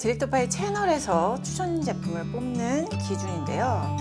디렉터파이 채널에서 추천 제품을 뽑는 기준인데요.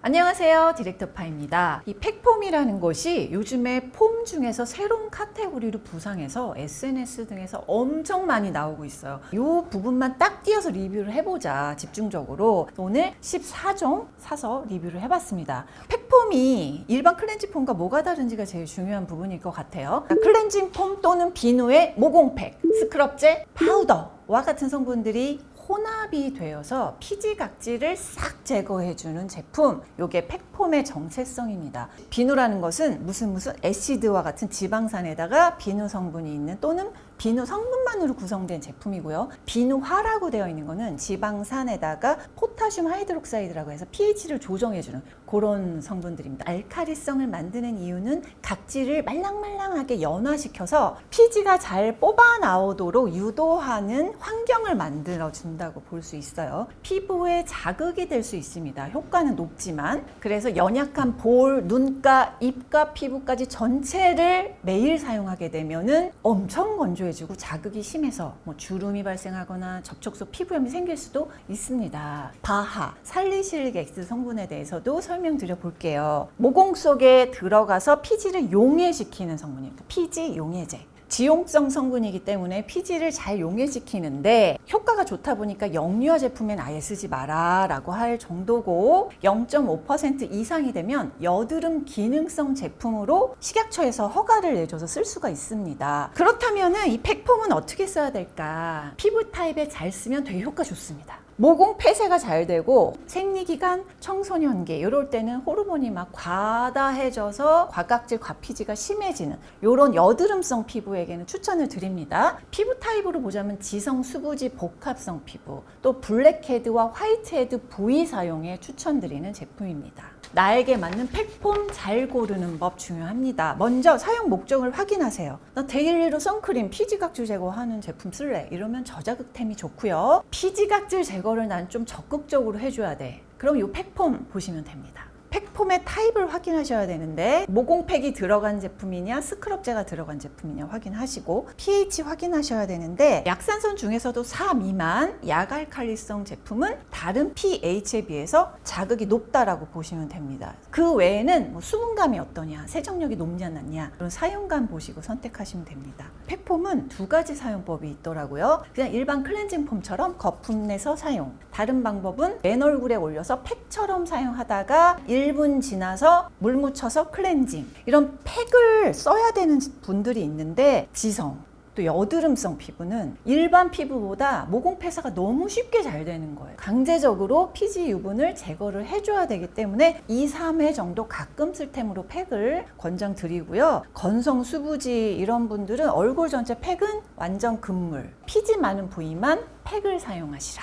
안녕하세요, 디렉터파입니다. 이 팩폼이라는 것이 요즘에 폼 중에서 새로운 카테고리로 부상해서 SNS 등에서 엄청 많이 나오고 있어요. 이 부분만 딱 띄어서 리뷰를 해보자, 집중적으로. 오늘 14종 사서 리뷰를 해봤습니다. 팩폼이 일반 클렌징 폼과 뭐가 다른지가 제일 중요한 부분일 것 같아요. 클렌징 폼 또는 비누의 모공팩, 스크럽젤, 파우더와 같은 성분들이 혼합이 되어서 피지 각질을 싹 제거해주는 제품, 요게 팩폼의 정체성입니다. 비누라는 것은 무슨 애시드와 같은 지방산에다가 비누 성분이 있는 또는 비누 성분만으로 구성된 제품이고요. 비누화라고 되어 있는 거는 지방산에다가 포타슘 하이드록사이드라고 해서 pH를 조정해주는 그런 성분들입니다. 알카리성을 만드는 이유는 각질을 말랑말랑하게 연화시켜서 피지가 잘 뽑아 나오도록 유도하는 환경을 만들어 준다고 볼 수 있어요. 피부에 자극이 될 수 있습니다. 효과는 높지만, 그래서 연약한 볼, 눈가, 입가, 피부까지 전체를 매일 사용하게 되면은 엄청 건조해지고 자극이 심해서 주름이 발생하거나 접촉소 피부염이 생길 수도 있습니다. 바하, 살리실액 성분에 대해서도 설명드려 볼게요. 모공 속에 들어가서 피지를 용해시키는 성분입니다. 피지 용해제. 지용성 성분이기 때문에 피지를 잘 용해시키는데 효과가 좋다 보니까 영유아 제품엔 아예 쓰지 마라 라고 할 정도고, 0.5% 이상이 되면 여드름 기능성 제품으로 식약처에서 허가를 내줘서 쓸 수가 있습니다. 그렇다면 이 팩폼은 어떻게 써야 될까? 피부 타입에 잘 쓰면 되게 효과 좋습니다. 모공 폐쇄가 잘 되고 생리기간, 청소년기 이럴 때는 호르몬이 막 과다해져서 과각질, 과피지가 심해지는 이런 여드름성 피부에게는 추천을 드립니다. 피부 타입으로 보자면 지성, 수부지, 복합성 피부, 또 블랙헤드와 화이트헤드 부위 사용에 추천드리는 제품입니다. 나에게 맞는 팩폼 잘 고르는 법 중요합니다. 먼저 사용 목적을 확인하세요. 나 데일리로 선크림, 피지각질 제거하는 제품 쓸래? 이러면 저자극템이 좋고요. 피지각질 제거를 난 좀 적극적으로 해줘야 돼. 그럼 이 팩폼 보시면 됩니다. 팩폼의 타입을 확인하셔야 되는데, 모공팩이 들어간 제품이냐 스크럽제가 들어간 제품이냐 확인하시고, pH 확인하셔야 되는데, 약산성 중에서도 4 미만 약알칼리성 제품은 다른 pH에 비해서 자극이 높다라고 보시면 됩니다. 그 외에는 수분감이 어떠냐, 세정력이 높냐 낮냐, 그런 사용감 보시고 선택하시면 됩니다. 팩폼은 두 가지 사용법이 있더라고요. 그냥 일반 클렌징 폼처럼 거품 내서 사용, 다른 방법은 맨 얼굴에 올려서 팩처럼 사용하다가 1분 지나서 물 묻혀서 클렌징, 이런 팩을 써야 되는 분들이 있는데, 지성 또 여드름성 피부는 일반 피부보다 모공 폐사가 너무 쉽게 잘 되는 거예요. 강제적으로 피지 유분을 제거를 해줘야 되기 때문에 2, 3회 정도 가끔 쓸템으로 팩을 권장드리고요. 건성, 수부지 이런 분들은 얼굴 전체 팩은 완전 금물, 피지 많은 부위만 팩을 사용하시라.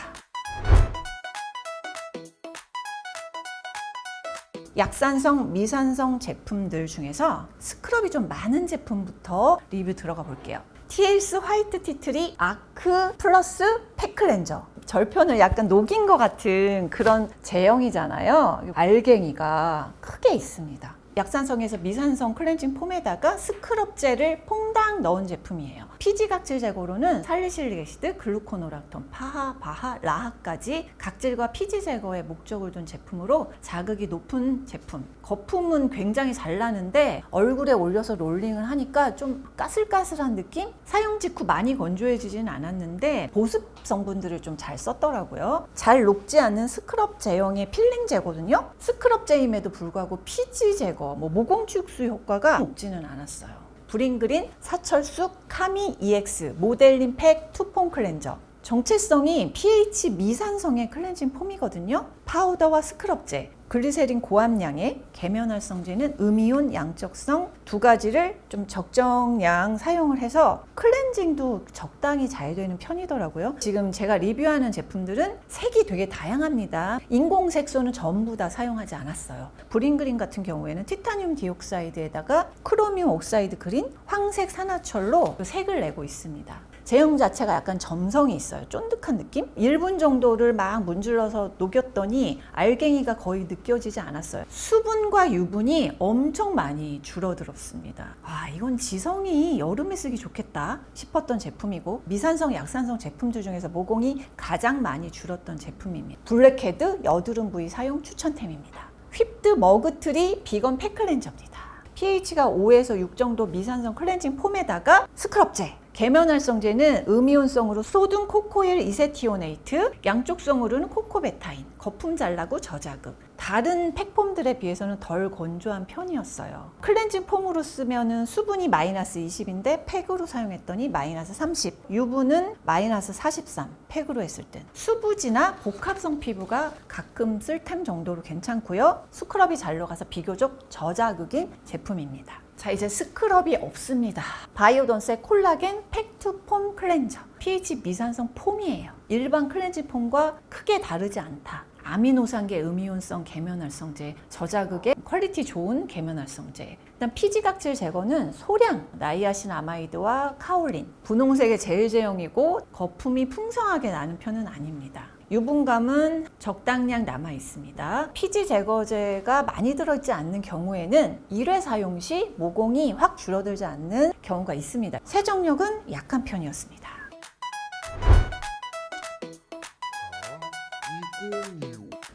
약산성, 미산성 제품들 중에서 스크럽이 좀 많은 제품부터 리뷰 들어가 볼게요. TLS 화이트 티트리 아크 플러스 팩 클렌저. 절편을 약간 녹인 것 같은 그런 제형이잖아요. 알갱이가 크게 있습니다. 약산성에서 미산성 클렌징 폼에다가 스크럽젤을 퐁당 넣은 제품이에요. 피지 각질 제거로는 살리실릭 애시드, 글루코노락톤, 파하, 바하, 라하까지 각질과 피지 제거에 목적을 둔 제품으로 자극이 높은 제품. 거품은 굉장히 잘 나는데 얼굴에 올려서 롤링을 하니까 좀 까슬까슬한 느낌? 사용 직후 많이 건조해지진 않았는데 보습 성분들을 좀 잘 썼더라고요. 잘 녹지 않는 스크럽 제형의 필링제거든요. 스크럽제임에도 불구하고 피지 제거, 모공 축수 효과가 높지는 않았어요. 브링그린, 사철쑥, 카미 EX, 모델린 팩 투폼 클렌저. 정체성이 pH 미산성의 클렌징 폼이거든요. 파우더와 스크럽제, 글리세린 고함량의 계면활성제는 음이온, 양적성 두 가지를 좀 적정량 사용을 해서 클렌징도 적당히 잘 되는 편이더라고요. 지금 제가 리뷰하는 제품들은 색이 되게 다양합니다. 인공색소는 전부 다 사용하지 않았어요. 브링그린 같은 경우에는 티타늄 디옥사이드에다가 크로뮴 옥사이드 그린, 황색 산화철로 색을 내고 있습니다. 제형 자체가 약간 점성이 있어요. 쫀득한 느낌? 1분 정도를 막 문질러서 녹였더니 알갱이가 거의 느껴지지 않았어요. 수분과 유분이 엄청 많이 줄어들었습니다. 아, 이건 지성이 여름에 쓰기 좋겠다 싶었던 제품이고, 미산성, 약산성 제품들 중에서 모공이 가장 많이 줄었던 제품입니다. 블랙헤드 여드름 부위 사용 추천템입니다. 휘프드 머그트리 비건 팩클렌저입니다. pH가 5에서 6 정도 미산성 클렌징 폼에다가 스크럽제, 계면활성제는 음이온성으로 소듐 코코일 이세티오네이트, 양쪽성으로는 코코베타인, 거품 잘 나고 저자극. 다른 팩폼들에 비해서는 덜 건조한 편이었어요. 클렌징 폼으로 쓰면은 수분이 마이너스 20인데 팩으로 사용했더니 마이너스 30, 유분은 마이너스 43, 팩으로 했을 땐. 수부지나 복합성 피부가 가끔 쓸템 정도로 괜찮고요. 스크럽이 잘 녹아서 비교적 저자극인 제품입니다. 자, 이제 스크럽이 없습니다. 바이오던스의 콜라겐 팩투폼 클렌저. pH 미산성 폼이에요. 일반 클렌징 폼과 크게 다르지 않다. 아미노산계 음이온성 계면활성제, 저자극의 퀄리티 좋은 계면활성제. 일단 피지각질 제거는 소량 나이아신아마이드와 카올린. 분홍색의 젤 제형이고 거품이 풍성하게 나는 편은 아닙니다. 유분감은 적당량 남아 있습니다. 피지 제거제가 많이 들어있지 않는 경우에는 1회 사용 시 모공이 확 줄어들지 않는 경우가 있습니다. 세정력은 약한 편이었습니다.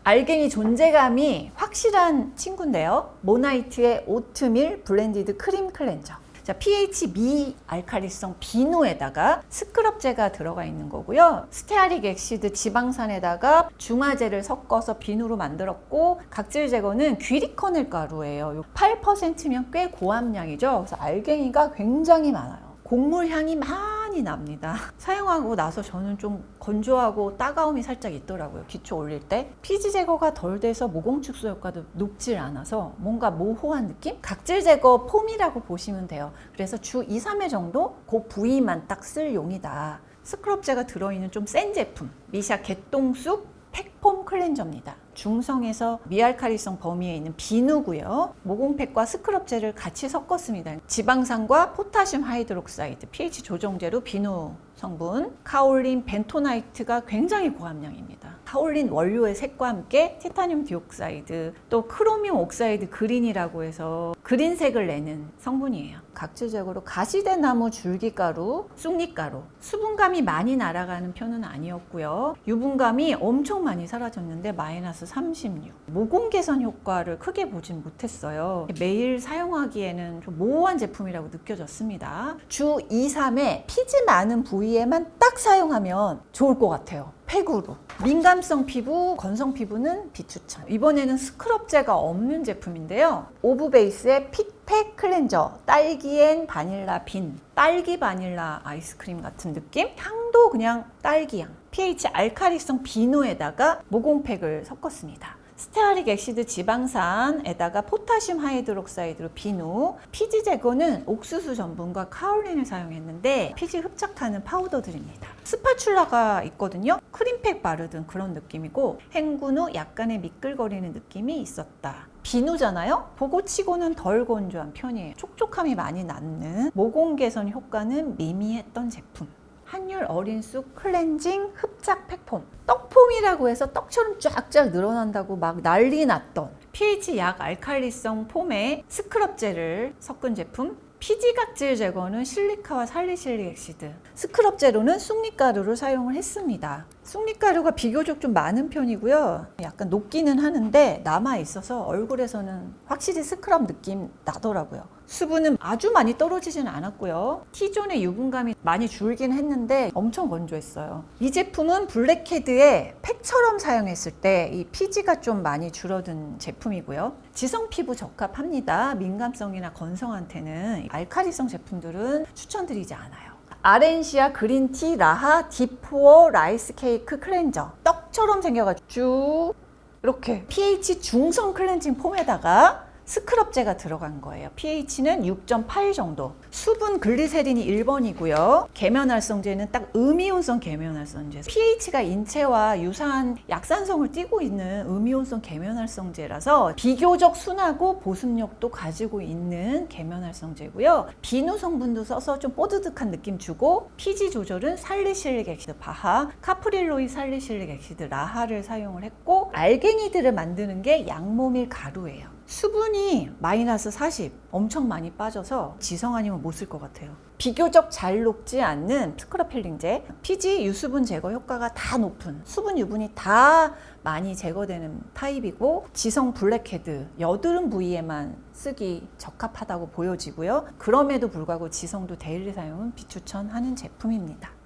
알갱이 존재감이 확실한 친구인데요. 모나이트의 오트밀 블렌디드 크림 클렌저. 자, pH 미 알칼리성 비누에다가 스크럽제가 들어가 있는 거고요. 스테아릭 액시드 지방산에다가 중화제를 섞어서 비누로 만들었고, 각질 제거는 귀리커넬 가루예요. 8%면 꽤 고함량이죠. 그래서 알갱이가 굉장히 많아요. 곡물 향이 많이 납니다. 사용하고 나서 저는 좀 건조하고 따가움이 살짝 있더라고요. 기초 올릴 때. 피지 제거가 덜 돼서 모공 축소 효과도 높질 않아서 뭔가 모호한 느낌? 각질 제거 폼이라고 보시면 돼요. 그래서 주 2, 3회 정도 그 부위만 딱 쓸 용이다. 스크럽제가 들어있는 좀 센 제품, 미샤 개똥쑥 팩폼 클렌저입니다. 중성에서 미알칼리성 범위에 있는 비누고요. 모공팩과 스크럽제를 같이 섞었습니다. 지방산과 포타슘 하이드록사이드, pH 조정제로 비누 성분, 카올린 벤토나이트가 굉장히 고함량입니다. 카올린 원료의 색과 함께 티타늄 디옥사이드, 또 크로뮴 옥사이드 그린이라고 해서 그린색을 내는 성분이에요. 각질 제거로 가시대나무 줄기가루, 쑥잎가루, 수분감이 많이 날아가는 편은 아니었고요. 유분감이 엄청 많이 사라졌는데 마이너스 36. 모공 개선 효과를 크게 보진 못했어요. 매일 사용하기에는 좀 모호한 제품이라고 느껴졌습니다. 주 2, 3회 피지 많은 부위에만 딱 사용하면 좋을 것 같아요. 팩으로. 민감성 피부, 건성 피부는 비추천. 이번에는 스크럽제가 없는 제품인데요. 오브베이스의 핏팩 클렌저, 딸기엔 바닐라 빈, 딸기 바닐라 아이스크림 같은 느낌? 향도 그냥 딸기향. pH 알칼리성 비누에다가 모공팩을 섞었습니다. 스테아릭 액시드 지방산에다가 포타슘 하이드록사이드로 비누, 피지 제거는 옥수수 전분과 카올린을 사용했는데 피지 흡착하는 파우더들입니다. 스파츌라가 있거든요. 크림팩 바르던 그런 느낌이고, 헹군 후 약간의 미끌거리는 느낌이 있었다. 비누잖아요? 그거 치고는 덜 건조한 편이에요. 촉촉함이 많이 나는 모공 개선 효과는 미미했던 제품. 한율 어린 쑥 클렌징 흡착 팩폼. 떡폼이라고 해서 떡처럼 쫙쫙 늘어난다고 막 난리 났던 pH 약 알칼리성 폼에 스크럽제를 섞은 제품. 피지 각질 제거는 실리카와 살리실릭 액시드, 스크럽제로는 쑥잎가루를 사용을 했습니다. 쑥잎가루가 비교적 좀 많은 편이고요. 약간 녹기는 하는데 남아있어서 얼굴에서는 확실히 스크럽 느낌 나더라고요. 수분은 아주 많이 떨어지진 않았고요. T존의 유분감이 많이 줄긴 했는데 엄청 건조했어요. 이 제품은 블랙헤드에 팩처럼 사용했을 때 이 피지가 좀 많이 줄어든 제품이고요. 지성 피부 적합합니다. 민감성이나 건성한테는. 알칼리성 제품들은 추천드리지 않아요. 아렌시아 그린티 라하 딥포어 라이스 케이크 클렌저. 떡처럼 생겨가지고 쭉 이렇게 pH 중성 클렌징 폼에다가 스크럽제가 들어간 거예요. pH는 6.8 정도. 수분 글리세린이 1번이고요. 계면활성제는 딱 음이온성 계면활성제. pH가 인체와 유사한 약산성을 띠고 있는 음이온성 계면활성제라서 비교적 순하고 보습력도 가지고 있는 계면활성제고요. 비누 성분도 써서 좀 뽀드득한 느낌 주고, pH 조절은 살리실릭 엑시드 바하, 카프릴로이 살리실릭 엑시드 라하를 사용을 했고, 알갱이들을 만드는 게 양모밀 가루예요. 수분이 마이너스 40 엄청 많이 빠져서 지성 아니면 못 쓸 것 같아요. 비교적 잘 녹지 않는 스크럽 필링제, 피지 유수분 제거 효과가 다 높은, 수분 유분이 다 많이 제거되는 타입이고, 지성 블랙헤드 여드름 부위에만 쓰기 적합하다고 보여지고요. 그럼에도 불구하고 지성도 데일리 사용은 비추천하는 제품입니다.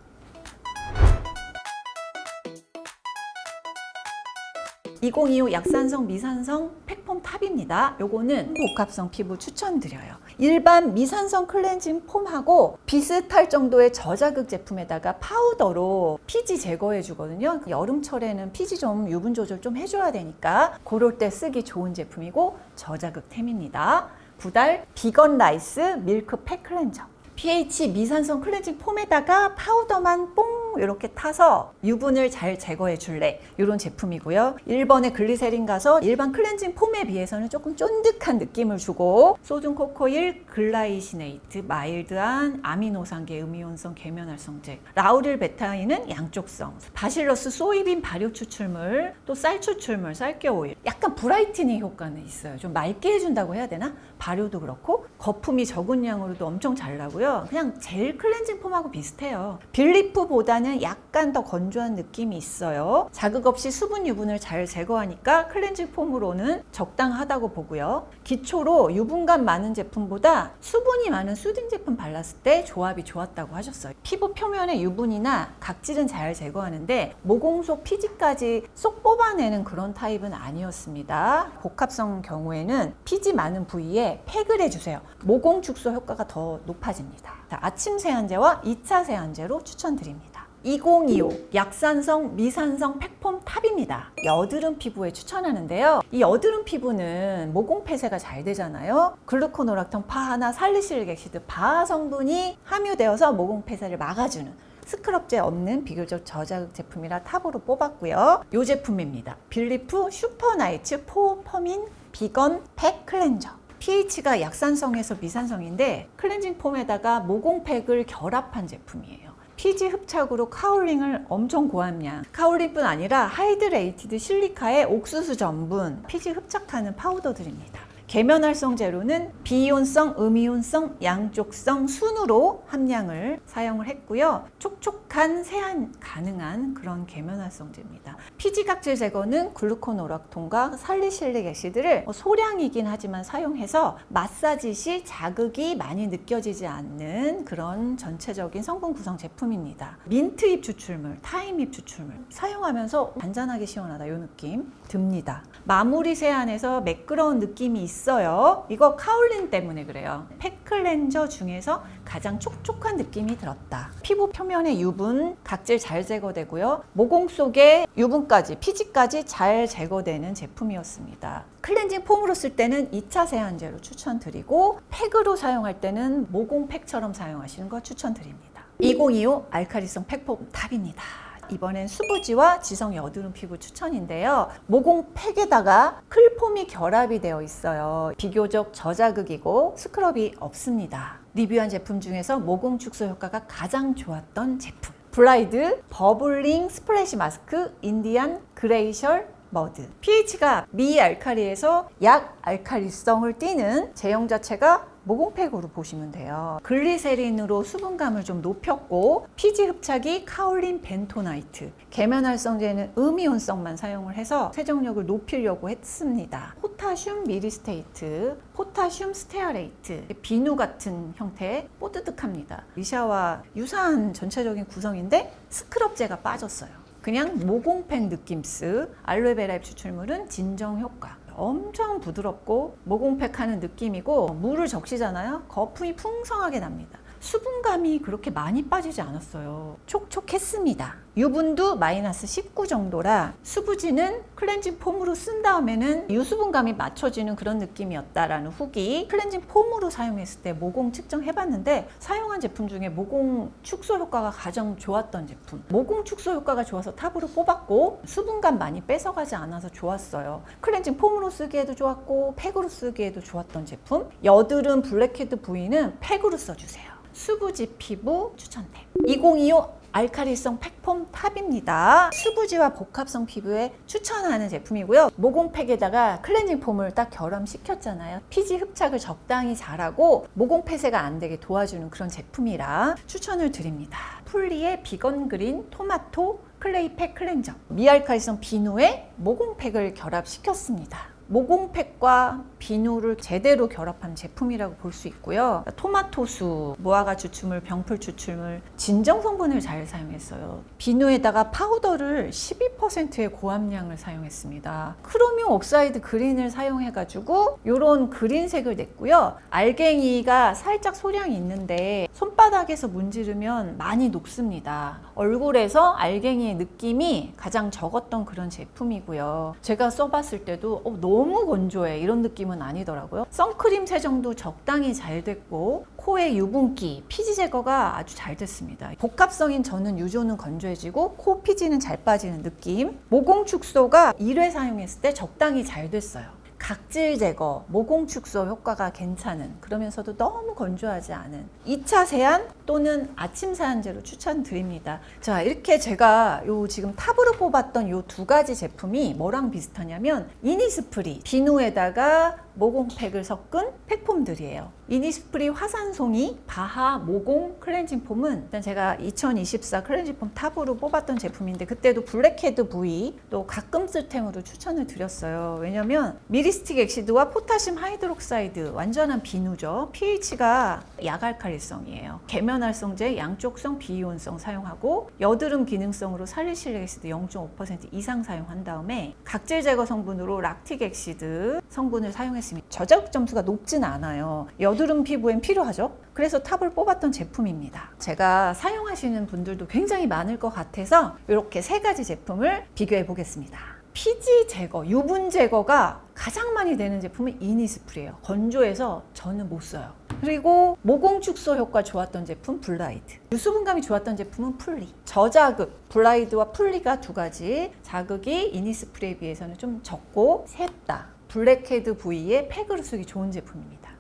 2025 약산성 미산성 팩폼 탑입니다. 요거는 복합성 피부 추천드려요. 일반 미산성 클렌징 폼하고 비슷할 정도의 저자극 제품에다가 파우더로 피지 제거해 주거든요. 여름철에는 피지 좀 유분 조절 좀 해줘야 되니까 그럴 때 쓰기 좋은 제품이고 저자극템입니다. 구달 비건 라이스 밀크 팩 클렌저. pH 미산성 클렌징 폼에다가 파우더만 뽕 이렇게 타서 유분을 잘 제거해 줄래, 이런 제품이고요. 1번의 글리세린 가서 일반 클렌징 폼에 비해서는 조금 쫀득한 느낌을 주고, 소듐 코코일 글라이시네이트 마일드한 아미노산계 음이온성 계면활성제, 라우릴 베타인은 양쪽성, 바실러스 소이빈 발효 추출물, 또 쌀 추출물 쌀겨 오일, 약간 브라이트닝 효과는 있어요. 좀 맑게 해준다고 해야 되나? 발효도 그렇고 거품이 적은 양으로도 엄청 잘 나고요. 그냥 젤 클렌징 폼하고 비슷해요. 빌리프보다는 약간 더 건조한 느낌이 있어요. 자극 없이 수분 유분을 잘 제거하니까 클렌징 폼으로는 적당하다고 보고요. 기초로 유분감 많은 제품보다 수분이 많은 수딩 제품 발랐을 때 조합이 좋았다고 하셨어요. 피부 표면의 유분이나 각질은 잘 제거하는데 모공 속 피지까지 쏙 뽑아내는 그런 타입은 아니었습니다. 복합성 경우에는 피지 많은 부위에 팩을 해주세요. 모공 축소 효과가 더 높아집니다. 자, 아침 세안제와 2차 세안제로 추천드립니다. 2025 약산성 미산성 팩폼 탑입니다. 여드름 피부에 추천하는데요. 이 여드름 피부는 모공 폐쇄가 잘 되잖아요. 글루코노락톤 파하나 살리실릭 엑시드 바하 성분이 함유되어서 모공 폐쇄를 막아주는 스크럽제 없는 비교적 저자극 제품이라 탑으로 뽑았고요. 이 제품입니다. 빌리프 슈퍼나이츠 포퍼민 비건 팩 클렌저. pH가 약산성에서 미산성인데 클렌징 폼에다가 모공팩을 결합한 제품이에요. 피지 흡착으로 카울링을 엄청 고함량, 카울링뿐 아니라 하이드레이티드 실리카의 옥수수 전분, 피지 흡착하는 파우더들입니다. 계면활성 제로는 비이온성, 음이온성, 양쪽성 순으로 함량을 사용을 했고요. 촉촉한 세안 가능한 그런 계면활성제입니다. 피지각질 제거는 글루코노락톤과 살리실릭 엑시드를 소량이긴 하지만 사용해서 마사지 시 자극이 많이 느껴지지 않는 그런 전체적인 성분 구성 제품입니다. 민트잎 추출물, 타임잎 추출물 사용하면서 잔잔하게 시원하다, 이 느낌 듭니다. 마무리 세안에서 매끄러운 느낌이 있어요. 이거 카울린 때문에 그래요. 팩 클렌저 중에서 가장 촉촉한 느낌이 들었다. 피부 표면의 유분, 각질 잘 제거되고요. 모공 속에 유분까지, 피지까지 잘 제거되는 제품이었습니다. 클렌징 폼으로 쓸 때는 2차 세안제로 추천드리고, 팩으로 사용할 때는 모공팩처럼 사용하시는 거 추천드립니다. 2025 알칼리성 팩폼 탑입니다. 이번엔 수부지와 지성 여드름 피부 추천인데요. 모공팩에다가 클폼이 결합이 되어 있어요. 비교적 저자극이고 스크럽이 없습니다. 리뷰한 제품 중에서 모공 축소 효과가 가장 좋았던 제품. 블라이드 버블링 스플래시 마스크 인디안 그레이셜 머드. pH가 미알칼리에서 약알칼리성을 띠는 제형 자체가 모공팩으로 보시면 돼요. 글리세린으로 수분감을 좀 높였고, 피지 흡착이 카올린 벤토나이트, 계면활성제는 음이온성만 사용을 해서 세정력을 높이려고 했습니다. 포타슘 미리스테이트, 포타슘 스테아레이트, 비누 같은 형태, 뽀드득합니다. 리샤와 유사한 전체적인 구성인데 스크럽제가 빠졌어요. 그냥 모공팩 느낌스. 알로에베라 추출물은 진정 효과. 엄청 부드럽고 모공팩 하는 느낌이고, 물을 적시잖아요. 거품이 풍성하게 납니다. 수분감이 그렇게 많이 빠지지 않았어요. 촉촉했습니다. 유분도 마이너스 19 정도라 수부지는 클렌징 폼으로 쓴 다음에는 유수분감이 맞춰지는 그런 느낌이었다라는 후기. 클렌징 폼으로 사용했을 때 모공 측정해봤는데 사용한 제품 중에 모공 축소 효과가 가장 좋았던 제품. 모공 축소 효과가 좋아서 탑으로 뽑았고 수분감 많이 뺏어가지 않아서 좋았어요. 클렌징 폼으로 쓰기에도 좋았고 팩으로 쓰기에도 좋았던 제품. 여드름 블랙헤드 부위는 팩으로 써주세요. 수부지 피부 추천템 2025 알칼리성 팩폼 탑입니다. 수부지와 복합성 피부에 추천하는 제품이고요. 모공팩에다가 클렌징 폼을 딱 결함시켰잖아요. 피지 흡착을 적당히 잘하고 모공 폐쇄가 안 되게 도와주는 그런 제품이라 추천을 드립니다. 풀리의 비건 그린 토마토 클레이팩 클렌저 미알칼리성 비누에 모공팩을 결합시켰습니다. 모공팩과 비누를 제대로 결합한 제품이라고 볼 수 있고요. 토마토수, 무화과 추출물, 병풀 추출물, 진정 성분을 잘 사용했어요. 비누에다가 파우더를 12%의 고함량을 사용했습니다. 크로뮴 옥사이드 그린을 사용해가지고 이런 그린색을 냈고요. 알갱이가 살짝 소량이 있는데 손바닥에서 문지르면 많이 녹습니다. 얼굴에서 알갱이의 느낌이 가장 적었던 그런 제품이고요. 제가 써봤을 때도 너무 건조해 이런 느낌은 아니더라고요. 선크림 세정도 적당히 잘 됐고 코의 유분기, 피지 제거가 아주 잘 됐습니다. 복합성인 저는 유조는 건조해지고 코 피지는 잘 빠지는 느낌. 모공 축소가 1회 사용했을 때 적당히 잘 됐어요. 각질 제거, 모공 축소 효과가 괜찮은 그러면서도 너무 건조하지 않은 2차 세안 또는 아침 세안제로 추천드립니다. 자, 이렇게 제가 지금 탑으로 뽑았던 요 두 가지 제품이 뭐랑 비슷하냐면 이니스프리 비누에다가 모공팩을 섞은 팩폼들이에요. 이니스프리 화산송이 바하 모공 클렌징 폼은 일단 제가 2024 클렌징 폼 탑으로 뽑았던 제품인데 그때도 블랙헤드 부위 또 가끔 쓸템으로 추천을 드렸어요. 왜냐면 미리스틱 엑시드와 포타슘 하이드록사이드 완전한 비누죠. pH가 약알칼리성이에요. 계면활성제 양쪽성 비이온성 사용하고 여드름 기능성으로 살리실릭 엑시드 0.5% 이상 사용한 다음에 각질 제거 성분으로 락틱 엑시드 성분을 사용했습니다. 저자극 점수가 높진 않아요. 여드름 피부엔 필요하죠. 그래서 탑을 뽑았던 제품입니다. 제가 사용하시는 분들도 굉장히 많을 것 같아서 이렇게 세 가지 제품을 비교해 보겠습니다. 피지 제거, 유분 제거가 가장 많이 되는 제품은 이니스프리예요. 건조해서 저는 못 써요. 그리고 모공 축소 효과 좋았던 제품 블라이드, 유수분감이 좋았던 제품은 풀리. 저자극 블라이드와 풀리가 두 가지, 자극이 이니스프리에 비해서는 좀 적고 셋다 블랙헤드 부위에 팩으로 쓰기 좋은 제품입니다.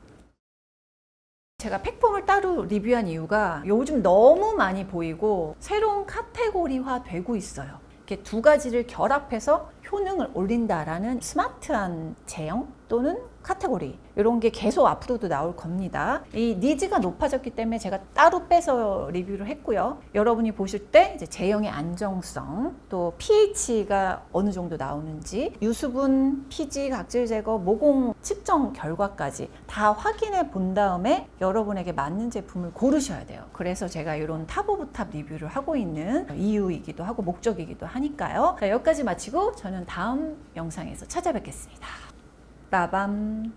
제가 팩폼을 따로 리뷰한 이유가 요즘 너무 많이 보이고 새로운 카테고리화 되고 있어요. 이렇게 두 가지를 결합해서 효능을 올린다라는 스마트한 제형 또는 카테고리 이런 게 계속 앞으로도 나올 겁니다. 이 니즈가 높아졌기 때문에 제가 따로 빼서 리뷰를 했고요. 여러분이 보실 때 이제 제형의 안정성 또 pH가 어느 정도 나오는지 유수분, 피지, 각질 제거, 모공 측정 결과까지 다 확인해 본 다음에 여러분에게 맞는 제품을 고르셔야 돼요. 그래서 제가 이런 탑 오브 탑 리뷰를 하고 있는 이유이기도 하고 목적이기도 하니까요. 자, 여기까지 마치고 저는 다음 영상에서 찾아뵙겠습니다. 빠밤.